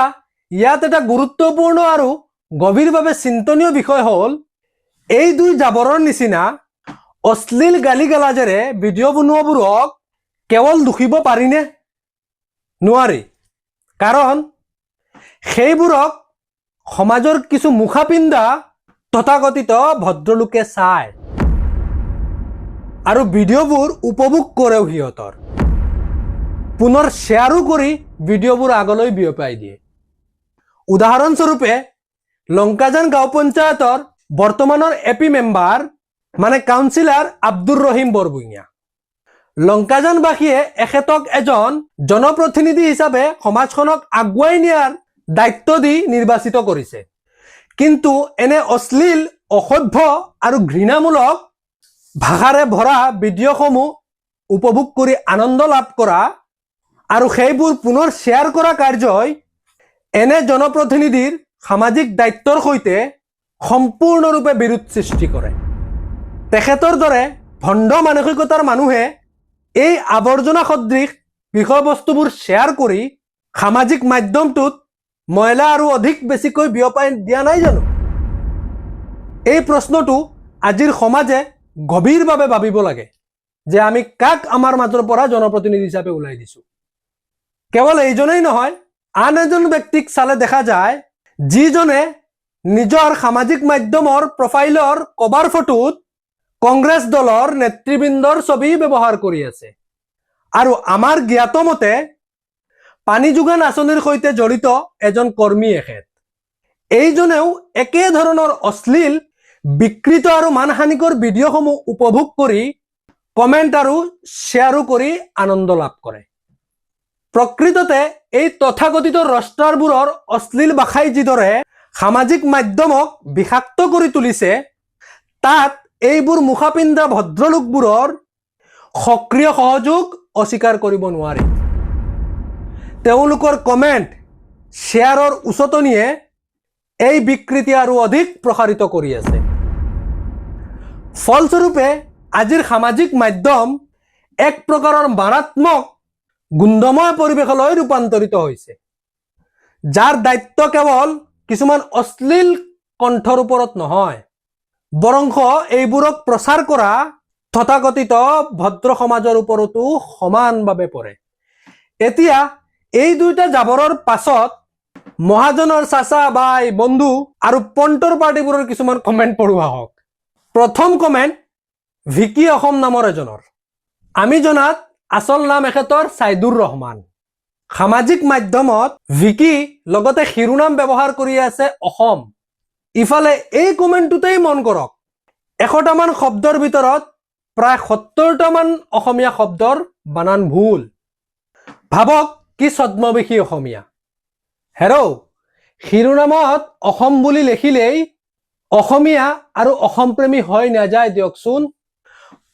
ইয়াত এটা গুৰুত্বপূৰ্ণ আৰু গভীৰভাৱে চিন্তনীয় বিষয় হ'ল, এই দুই জাবৰৰ নিচিনা অশ্লীল গালি গালাজেৰে ভিডিঅ' বনোৱাবোৰক কেৱল দুখিব পাৰিনে? নোৱাৰি, কাৰণ সেইবোৰক সমাজৰ কিছু মুখাপিন্ধা তথাকথিত ভদ্ৰলোকে চায়, আৰু ভিডিঅ'বোৰ উপভোগ কৰেও সিহঁতৰ, পুনৰ শ্বেয়াৰো কৰি ভিডিঅ'বোৰ আগলৈ বিয়পাই দিয়ে। উদাহৰণস্বৰূপে লংকাজান গাঁও পঞ্চায়তৰ বৰ্তমানৰ এপি মেম্বাৰ মানে কাউন্সিলাৰ আব্দুৰ ৰহিম বৰভূঞা। লংকাজানবাসীয়ে এখেতক এজন জনপ্ৰতিনিধি হিচাপে সমাজখনক আগুৱাই নিয়াৰ দায়িত্ব দি নিৰ্বাচিত কৰিছে। কিন্তু এনে অশ্লীল, অসভ্য আৰু ঘৃণামূলক ভাষাৰে ভৰা ভিডিঅ'সমূহ উপভোগ কৰি আনন্দ লাভ কৰা আৰু সেইবোৰ পুনৰ শ্বেয়াৰ কৰা কাৰ্যই এনে জনপ্ৰতিনিধিৰ সামাজিক দায়িত্বৰ সৈতে সম্পূৰ্ণৰূপে বিৰোধ সৃষ্টি কৰে। তেখেতৰ দৰে ভণ্ড মানসিকতাৰ মানুহে এই আৱৰ্জনা সদৃশ বিষয়বস্তুবোৰ শ্বেয়াৰ কৰি সামাজিক মাধ্যমটোত ময়লা আৰু অধিক বেছিকৈ বিয়পাই দিয়া নাই জানো? এই প্ৰশ্নটো আজিৰ সমাজে গভীৰভাৱে ভাবিব লাগে যে আমি কাক আমাৰ মাজৰ পৰা জনপ্ৰতিনিধি হিচাপে ওলাই দিছো। কেৱল এইজনেই নহয়, আন এজন ব্যক্তিক চালে দেখা যায় যিজনে নিজৰ সামাজিক মাধ্যমৰ প্ৰফাইলৰ কভাৰ ফটোত কংগ্ৰেছ দলৰ নেতৃবৃন্দৰ ছবি ব্যৱহাৰ কৰি আছে। আৰু আমাৰ জ্ঞাত মতে পানী যোগান আঁচনিৰ সৈতে জড়িত এজন কৰ্মী এখেত। এইজনেও একে ধৰণৰ অশ্লীল, বিকৃত আৰু মানহানিকৰ ভিডিঅ'সমূহ উপভোগ কৰি কমেণ্ট আৰু শ্বেয়াৰো কৰি আনন্দ লাভ কৰে। প্ৰকৃততে এই তথাকথিত ৰষ্টাৰবোৰৰ অশ্লীল ভাষাই যিদৰে সামাজিক মাধ্যমক বিষাক্ত কৰি তুলিছে, তাত এইবোৰ মুখাপিন্ধা ভদ্ৰলোকবোৰৰ সক্ৰিয় সহযোগ অস্বীকাৰ কৰিব নোৱাৰি। তেওঁলোকৰ কমেণ্ট, শ্বেয়াৰৰ উচতনিয়ে এই বিকৃতি আৰু অধিক প্ৰসাৰিত কৰি আছে। ফলস্বৰূপে আজিৰ সামাজিক মাধ্যম এক প্ৰকাৰৰ মাৰাত্মক গোন্ধময় পৰিৱেশলৈ ৰূপান্তৰিত হৈছে, যাৰ দায়িত্ব কেৱল কিছুমান অশ্লীল কণ্ঠৰ ওপৰত নহয়, বৰঞ্চ এইবোৰক প্ৰচাৰ কৰা তথাকথিত ভদ্ৰ সমাজৰ ওপৰতো সমানভাৱে পৰে। এতিয়া এই দুইটা জাবৰৰ পাছত মহাজনৰ চাচা, বাই, বন্ধু আৰু পণ্টৰ পাৰ্টিবোৰৰ কিছুমান কমেণ্ট পঢ়োৱা হওক। প্ৰথম কমেণ্ট ভিকি অসম নামৰ এজনৰ। আমি জনাত আচল নাম এখেতৰ ছাইদুৰ ৰহমান। সামাজিক মাধ্যমত ভিকি লগতে শিৰোনাম ব্যৱহাৰ কৰি আছে অসম। ইফালে এই কমেণ্টটোতেই মন কৰক, 100টামান শব্দৰ ভিতৰত প্ৰায় 70টামান অসমীয়া শব্দৰ বানান ভুল। ভাবক কি ছদ্মবেশী অসমীয়া। হেৰৌ, শিৰোনামত অসম বুলি লিখিলেই অসমীয়া আৰু অসমপ্ৰেমী হৈ নাযায় দিয়কচোন।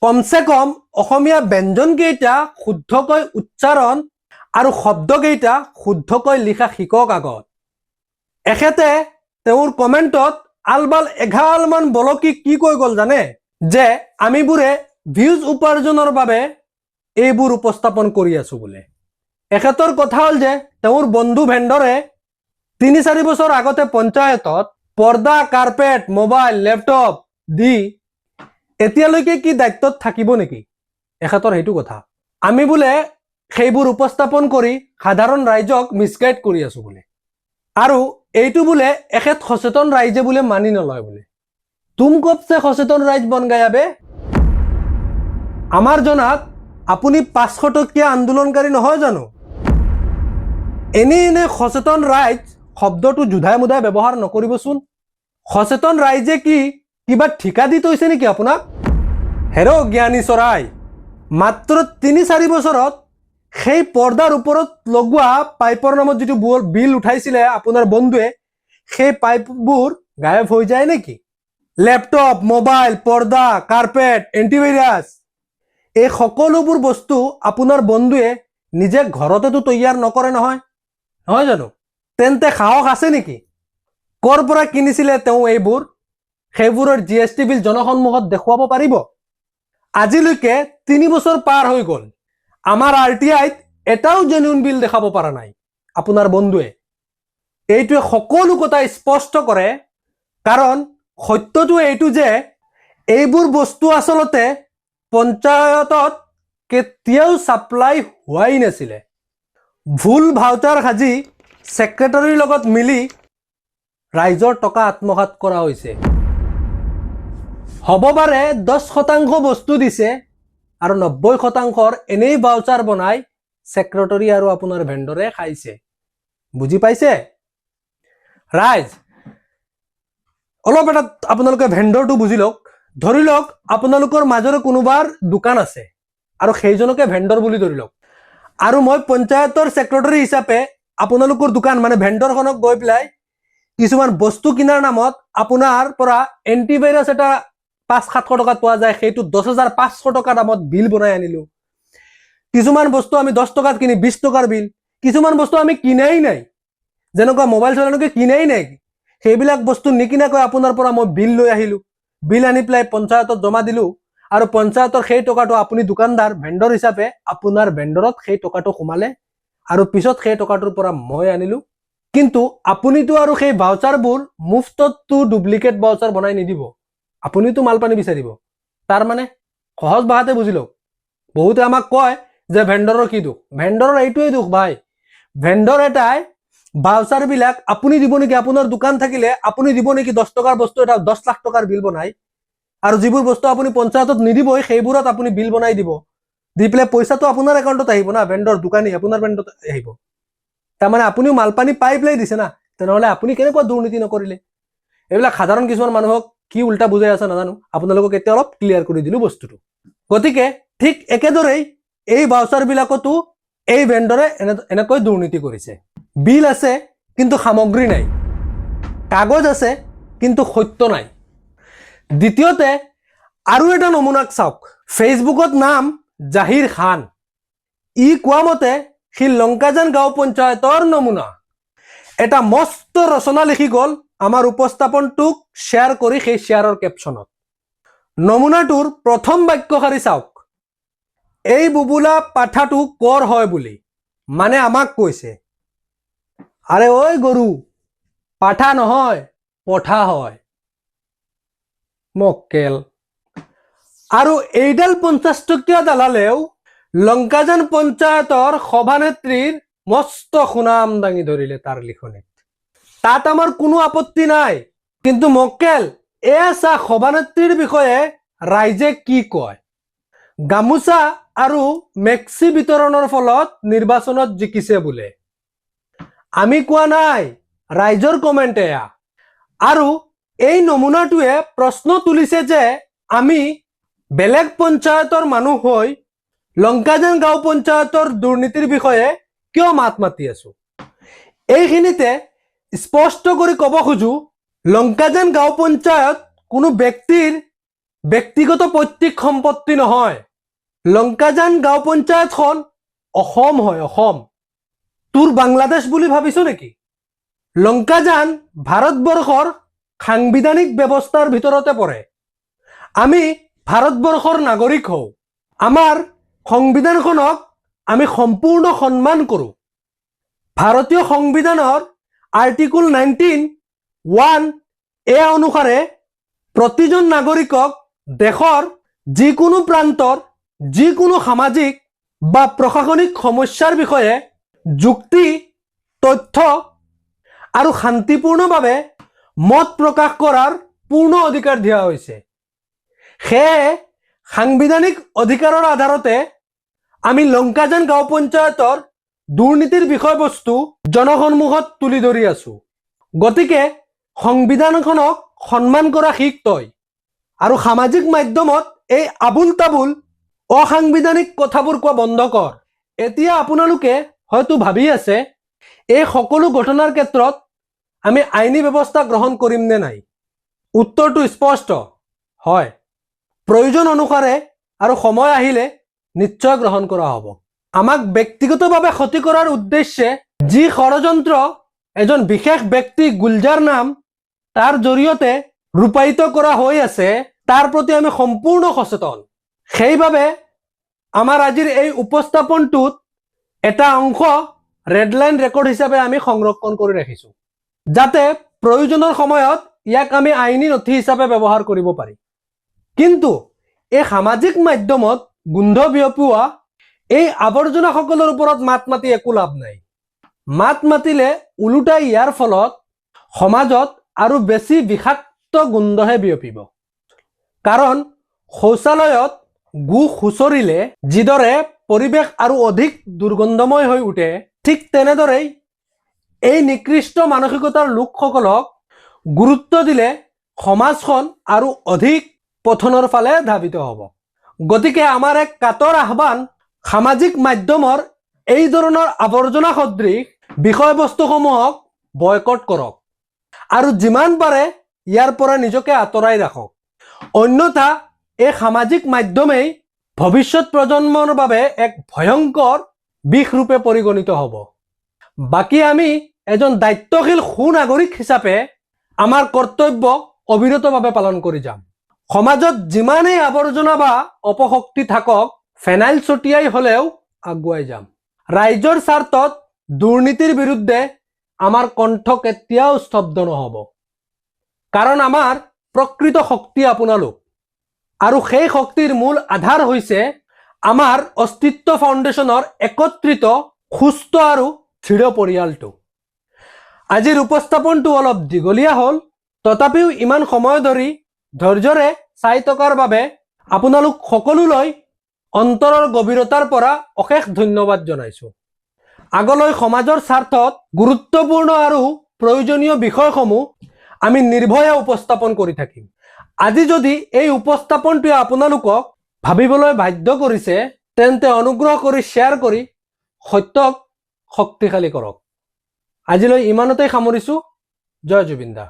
কমচে কম অসমীয়া ব্যঞ্জনকেইটা শুদ্ধকৈ উচ্চাৰণ আৰু শব্দকেইটা শুদ্ধকৈ লিখা শিকক আগত। এখেতে তেওঁৰ কমেণ্টত আলবাল এঘালমান বলকি কি কৈ গ'ল জানে? যে আমিবোৰে ভিউজ উপাৰ্জনৰ বাবে এইবোৰ উপস্থাপন কৰি আছো বোলে। এখেতৰ কথা হ'ল যে তেওঁৰ বন্ধু ভেণ্ডৰে 3-4 বছৰ আগতে পঞ্চায়তত পৰ্দা, কাৰ্পেট, মোবাইল, লেপটপ দি এতিয়ালৈকে কি দায়িত্বত থাকিব নেকি? এখেতৰ সেইটো কথা। আমি বোলে সেইবোৰ উপস্থাপন কৰি সাধাৰণ ৰাইজক মিছগাইড কৰি আছো বোলে। আৰু এইটো বোলে এখেত সচেতন ৰাইজে বোলে মানি নলয় বোলে। তুম কব সে সচেতন ৰাইজ বন গায়া বে? আমাৰ জনাত আপুনি 500 টকীয়া আন্দোলনকাৰী নহয় জানো? এনে সচেতন ৰাইজ শব্দটো জুধাই মুধাই ব্যৱহাৰ নকৰিবচোন। সচেতন ৰাইজে কি কিবা ঠিকা দি থৈছে নেকি আপোনাক? হেৰ জ্ঞানী চৰাই, মাত্ৰ 3-4 বছৰত সেই পৰ্দাৰ ওপৰত লগোৱা পাইপৰ নামত যিটো বিল উঠাইছিলে আপোনাৰ বন্ধুৱে, সেই পাইপবোৰ গায়ব হৈ যায় নেকি? লেপটপ, মোবাইল, পৰ্দা, কাৰ্পেট, এণ্টিভাইৰাছ, এই সকলোবোৰ বস্তু আপোনাৰ বন্ধুৱে নিজে ঘৰতেতো তৈয়াৰ নকৰে নহয়, নহয় জানো? তেন্তে সাহস আছে নেকি? ক'ৰ পৰা কিনিছিলে তেওঁ এইবোৰ? সেইবোৰৰ GST বিল জনসন্মুখত দেখুৱাব পাৰিব? আজিলৈকে 3 বছৰ পাৰ হৈ গ'ল, আমাৰ RTIত এটাও জেনুইন বিল দেখাব পৰা নাই আপোনাৰ বন্ধুৱে। এইটোৱে সকলো কথা স্পষ্ট কৰে, কাৰণ সত্যটো এইটো যে এইবোৰ বস্তু আচলতে পঞ্চায়তত কেতিয়াও ছাপ্লাই হোৱাই নাছিলে। ভুল ভাউচাৰ সাজি ছেক্ৰেটাৰীৰ লগত মিলি ৰাইজৰ টকা আত্মসাৎ কৰা হৈছে। হ'ব পাৰে 10% বস্তু দিছে আৰু 90%ৰ এনেই ভাউচাৰ বনাই ছেক্ৰেটাৰী আৰু আপোনাৰ ভেণ্ডৰে খাইছে। বুজি পাইছে? ৰাইজ অলপ এটা আপোনালোকে ভেণ্ডৰটো বুজি লওক। ধৰি লওক আপোনালোকৰ মাজৰে কোনোবাৰ দোকান আছে আৰু সেইজনকে ভেণ্ডৰ বুলি ধৰি লওক, আৰু মই পঞ্চায়তৰ ছেক্ৰেটাৰী হিচাপে আপোনালোকৰ দোকান মানে ভেণ্ডৰখনক গৈ পেলাই কিছুমান বস্তু কিনাৰ নামত আপোনাৰ পৰা এণ্টিভাইৰাছ এটা 500-700 টকাত পোৱা যায়, সেইটো 10,500 টকা দামত বিল বনাই আনিলো। কিছুমান বস্তু আমি 10 টকাত কিনি 20 টকাৰ বিল, কিছুমান বস্তু আমি কিনাই নাই, যেনেকুৱা মোবাইল চলানোকে কিনাই নাই, সেইবিলাক বস্তু নিকিনাকৈ আপোনাৰ পৰা মই বিল লৈ আহিলো। বিল আনি পেলাই পঞ্চায়তত জমা দিলো, আৰু পঞ্চায়তৰ সেই টকাটো আপুনি দোকানদাৰ ভেণ্ডৰ হিচাপে আপোনাৰ ভেণ্ডৰত সেই টকাটো সোমালে, আৰু পিছত সেই টকাটোৰ পৰা মই আনিলো। কিন্তু আপুনিতো আৰু সেই ভাউচাৰবোৰ মুফ্ততো ডুপ্লিকেট ভাউচাৰ বনাই নিদিব, আপুনিতো মালপানী বিচাৰিব। তাৰ মানে সহজ ভাষাতে বুজি লওক, বহুতে আমাক কয় যে ভেণ্ডৰৰ কি দুখ, ভেণ্ডৰৰ এইটোৱেই দুখ ভাই। ভেণ্ডৰ এটাই ভাউচাৰবিলাক আপুনি দিব নেকি, আপোনাৰ দোকান থাকিলে আপুনি দিব নেকি 10 টকাৰ বস্তু এটা 10 লাখ টকাৰ বিল বনাই, আৰু যিবোৰ বস্তু আপুনি পঞ্চায়তত নিদিবই সেইবোৰত আপুনি বিল বনাই দিব, দি পেলাই পইচাটো আপোনাৰ একাউণ্টত আহিব না, ভেণ্ডৰ দোকানী আপোনাৰ একাউণ্টত আহিব। তাৰমানে আপুনিও মালপানী পাই পেলাই দিছে না, তেনেহ'লে আপুনি কেনেকুৱা দুৰ্নীতি নকৰিলে? এইবিলাক সাধাৰণ কিছুমান মানুহক কি উল্টা বুজাই আছে নাজানো, আপোনালোকক এতিয়া অলপ ক্লিয়াৰ কৰি দিলো বস্তুটো। গতিকে ঠিক একেদৰেই এই ভাউচাৰবিলাকতো এই ভেণ্ডৰে এনেকৈ দুৰ্নীতি কৰিছে। বিল আছে কিন্তু সামগ্ৰী নাই, কাগজ আছে কিন্তু সত্য নাই। দ্বিতীয়তে আৰু এটা নমুনাক চাওক, ফেচবুকত নাম জাহিৰ খান, ই কোৱা মতে সি লংকাজান গাঁও পঞ্চায়তৰ নমুনা। এটা মস্ত ৰচনা লিখি গ'ল আমাৰ উপস্থাপনটোক শ্বেয়াৰ কৰি সেই শ্বেয়াৰৰ কেপশ্যনত। নমুনাটোৰ প্ৰথম বাক্যশাৰী চাওক, এই বুবুলা পাঠাটো কৰ হয় বুলি, মানে আমাক কৈছে আৰে ঐ গৰু, পাঠা নহয় পঠা হয় মক্কেল। আৰু এইডাল 50 টকীয়া দালালেও লংকাজান পঞ্চায়তৰ সভানেত্ৰীৰ মস্ত সুনাম দাঙি ধৰিলে তাৰ লিখনিত। তাত আমাৰ কোনো আপত্তি নাই, কিন্তু মক্কেল এয়া চা সভানেত্ৰীৰ বিষয়ে ৰাইজে কি কয়। গামোচা আৰু মেক্সি বিতৰণৰ ফলত নিৰ্বাচনত জিকিছে বোলে। আমি কোৱা নাই, ৰাইজৰ কমেণ্ট এয়া। আৰু এই নমুনাটোৱে প্ৰশ্ন তুলিছে যে আমি বেলেগ পঞ্চায়তৰ মানুহ হৈ লংকাজান গাঁও পঞ্চায়তৰ দুৰ্নীতিৰ বিষয়ে কিয় মাত মাতি আছো। এইখিনিতে স্পষ্ট কৰি ক'ব খোজো, লংকাজান গাঁও পঞ্চায়ত কোনো ব্যক্তিৰ ব্যক্তিগত পৈতৃক সম্পত্তি নহয়। লংকাজান গাঁও পঞ্চায়তখন অসম হয়, অসম। তোৰ বাংলাদেশ বুলি ভাবিছো নেকি? লংকাজান ভাৰতবৰ্ষৰ সাংবিধানিক ব্যৱস্থাৰ ভিতৰতে পৰে। আমি ভাৰতবৰ্ষৰ নাগৰিক হওঁ। আমাৰ সংবিধানখনক আমি সম্পূৰ্ণ সন্মান কৰোঁ। ভাৰতীয় সংবিধানৰ আৰ্টিকল 19(1) অনুসাৰে প্ৰতিজন নাগৰিকক দেশৰ যিকোনো প্ৰান্তৰ যিকোনো সামাজিক বা প্ৰশাসনিক সমস্যাৰ বিষয়ে যুক্তি, তথ্য আৰু শান্তিপূৰ্ণভাৱে মত প্ৰকাশ কৰাৰ পূৰ্ণ অধিকাৰ দিয়া হৈছে। সেয়ে সাংবিধানিক অধিকাৰৰ আধাৰতে আমি লংকাজান গাঁও পঞ্চায়তৰ দুৰ্নীতিৰ বিষয়বস্তু জনসন্মুখত তুলি ধৰি আছো। গতিকে সংবিধানখনক সন্মান কৰা শিক তই, আৰু সামাজিক মাধ্যমত এই আবুল তাবুল অসাংবিধানিক কথাবোৰ কোৱা বন্ধ কৰ। এতিয়া আপোনালোকে হয়তো ভাবি আছে এই সকলো ঘটনাৰ ক্ষেত্ৰত আমি আইনী ব্যৱস্থা গ্ৰহণ কৰিম নে নাই। উত্তৰটো স্পষ্ট, হয়। প্ৰয়োজন অনুসাৰে আৰু সময় আহিলে নিশ্চয় গ্ৰহণ কৰা হ'ব। আমাক ব্যক্তিগতভাৱে ক্ষতি কৰাৰ উদ্দেশ্যে যি ষড়যন্ত্ৰ এজন বিশেষ ব্যক্তি গুলজাৰ নাম তাৰ জৰিয়তে ৰূপায়িত কৰা হৈ আছে, তাৰ প্ৰতি আমি সম্পূৰ্ণ সচেতন। সেইবাবে আমাৰ আজিৰ এই উপস্থাপনটোত এটা অংশ ৰেডলাইন ৰেকৰ্ড হিচাপে আমি সংৰক্ষণ কৰি ৰাখিছোঁ, যাতে প্ৰয়োজনৰ সময়ত ইয়াক আমি আইনী নথি হিচাপে ব্যৱহাৰ কৰিব পাৰি। কিন্তু এই সামাজিক মাধ্যমত গোন্ধ বিয়পোৱা এই আৱৰ্জনাসকলৰ ওপৰত মাত মাতি একো লাভ নাই। মাত মাতিলে ওলোটাই ইয়াৰ ফলত সমাজত আৰু বেছি বিষাক্ত গোন্ধহে বিয়পিব। কাৰণ শৌচালয়ত গু খুচৰিলে যিদৰে পৰিৱেশ আৰু অধিক দুৰ্গন্ধময় হৈ উঠে, ঠিক তেনেদৰেই এই নিকৃষ্ট মানসিকতাৰ লোকসকলক গুৰুত্ব দিলে সমাজখন আৰু অধিক পথনৰ ফালে ধাবিত হ'ব। গতিকে আমাৰ এক কাতৰ আহ্বান, সামাজিক মাধ্যমৰ এই ধৰণৰ আৱৰ্জনা সদৃশ বিষয়বস্তুসমূহক বয়কট কৰক আৰু যিমান পাৰে ইয়াৰ পৰা নিজকে আঁতৰাই ৰাখক। অন্যথা এই সামাজিক মাধ্যমেই ভৱিষ্যত প্ৰজন্মৰ বাবে এক ভয়ংকৰ বিষৰূপে পৰিগণিত হ'ব। বাকী আমি এজন দায়িত্বশীল সুনাগৰিক হিচাপে আমাৰ কৰ্তব্য অবিৰতভাৱে পালন কৰি যাম। সমাজত যিমানেই আৱৰ্জনা বা অপশক্তি থাকক, ফেনাইল ছটিয়াই হ'লেও আগুৱাই যাম। ৰাইজৰ স্বাৰ্থত দুৰ্নীতিৰ বিৰুদ্ধে আমাৰ কণ্ঠ কেতিয়াও স্তব্ধ নহ'ব। কাৰণ আমাৰ প্ৰকৃত শক্তি আপোনালোক, আৰু সেই শক্তিৰ মূল আধাৰ হৈছে আমাৰ অস্তিত্ব ফাউণ্ডেশ্যনৰ একত্ৰিত সুস্থ আৰু দৃঢ় পৰিয়ালটো। আজিৰ উপস্থাপনটো অলপ দীঘলীয়া হ'ল, তথাপিও ইমান সময় ধৰি ধৈৰ্যৰে চাই থকাৰ বাবে আপোনালোক সকলোলৈ অন্তৰৰ গভীৰতাৰ পৰা অশেষ ধন্যবাদ জনাইছোঁ। আগলৈ সমাজৰ স্বাৰ্থত গুৰুত্বপূৰ্ণ আৰু প্ৰয়োজনীয় বিষয়সমূহ আমি নিৰ্ভয়ে উপস্থাপন কৰি থাকিম। আজি যদি এই উপস্থাপনটোৱে আপোনালোকক ভাবিবলৈ বাধ্য কৰিছে, তেন্তে অনুগ্ৰহ কৰি শ্বেয়াৰ কৰি সত্যক শক্তিশালী কৰক। আজিলৈ ইমানতেই সামৰিছোঁ। জয় জুবিন দা।